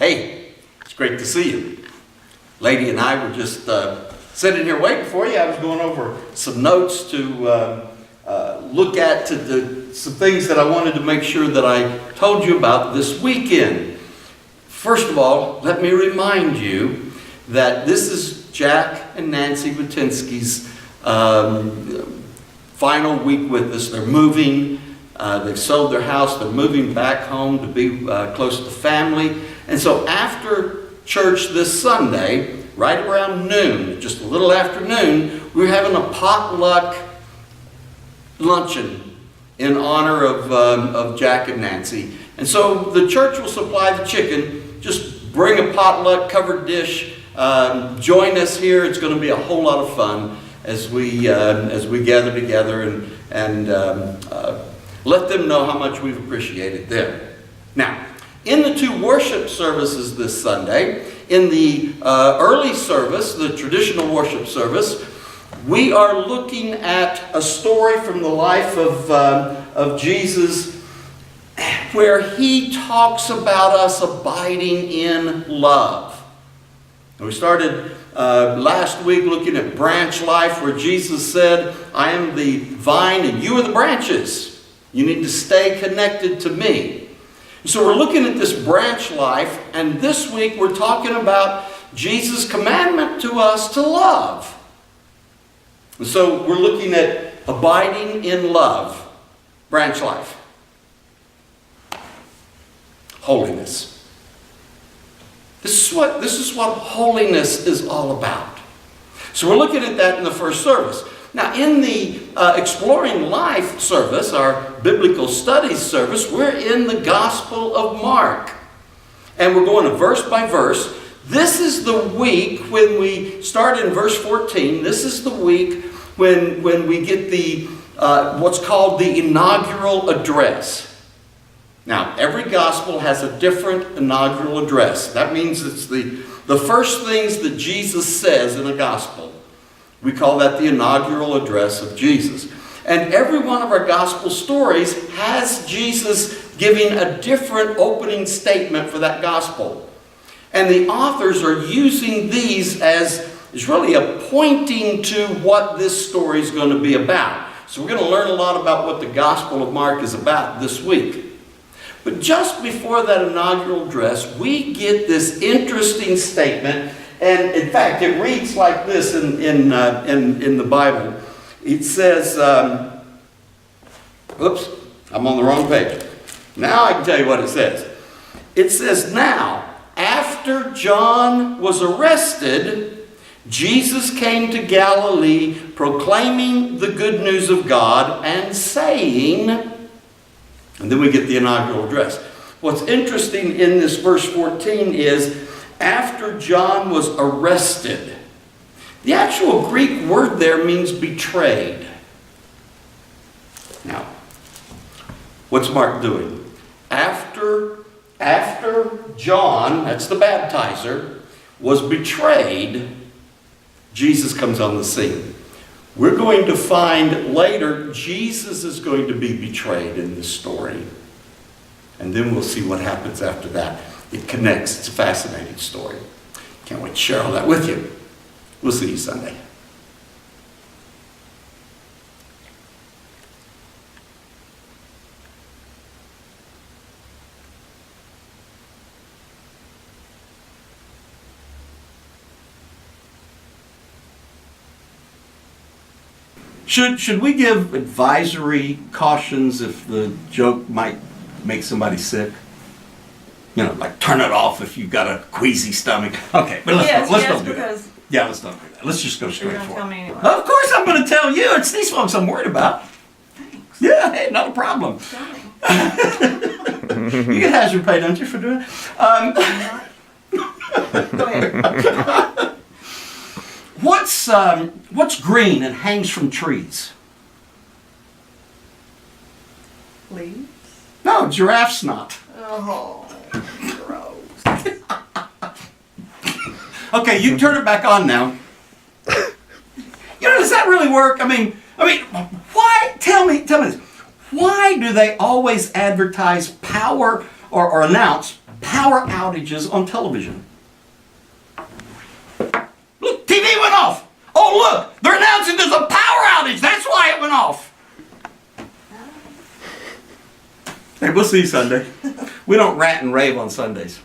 Hey, it's great to see you. Lady and I were just sitting here waiting for you. I was going over some notes to look at some things that I wanted to make sure that I told you about this weekend. First of all, let me remind you that this is Jack and Nancy Watinsky's final week with us. They're moving. They've sold their house. They're moving back home to be close to family. And so after church this Sunday, right around noon, just a little after noon, we're having a potluck luncheon in honor of Jack and Nancy. And so the church will supply the chicken. Just bring a potluck covered dish. Join us here. It's going to be a whole lot of fun as we gather together and let them know how much we've appreciated them. Now, in the two worship services this Sunday, in the early service, the traditional worship service, we are looking at a story from the life of Jesus where he talks about us abiding in love. And we started last week looking at branch life where Jesus said, I am the vine and you are the branches. You need to stay connected to me. So we're looking at this branch life, and this week we're talking about Jesus' commandment to us to love. And so we're looking at abiding in love, branch life. Holiness. This is what holiness is all about. So we're looking at that in the first service. Now, in the Exploring Life service, our biblical studies service, we're in the Gospel of Mark. And we're going to verse by verse. This is the week when we start in verse 14. This is the week when we get the what's called the inaugural address. Now, every gospel has a different inaugural address. That means it's the first things that Jesus says in a gospel. We call that the inaugural address of Jesus. And every one of our gospel stories has Jesus giving a different opening statement for that gospel. And the authors are using these as really a pointing to what this story is going to be about. So we're going to learn a lot about what the Gospel of Mark is about this week. But just before that inaugural address, we get this interesting statement. And in fact, it reads like this in the Bible. It says, oops, I'm on the wrong page. Now I can tell you what it says. It says, now, after John was arrested, Jesus came to Galilee proclaiming the good news of God and saying, and then we get the inaugural address. What's interesting in this verse 14 is, after John was arrested. The actual Greek word there means betrayed. Now, what's Mark doing? After John, that's the baptizer, was betrayed, Jesus comes on the scene. We're going to find later Jesus is going to be betrayed in this story. And then we'll see what happens after that. It connects. It's a fascinating story. Can't wait to share all that with you. We'll see you Sunday. Should we give advisory cautions if the joke might make somebody sick? You know, like turn it off if you've got a queasy stomach. Okay, but let's don't do that. Yeah, let's don't do that. Let's just go straight for it. Anyway. Of course I'm going to tell you. It's these folks I'm worried about. Thanks. Yeah, hey, not a problem. You get hazard pay, don't you, for doing it? Go ahead. What's green and hangs from trees? Leaves? No, giraffe snot. Oh, gross. Okay, you turn it back on now. You know, does that really work? I mean, why? Tell me this. Why do they always advertise power or announce power outages on television. Look, TV went off. Oh, look, they're announcing there's a power outage. That's why it went off. Hey, we'll see you Sunday. We don't rant and rave on Sundays.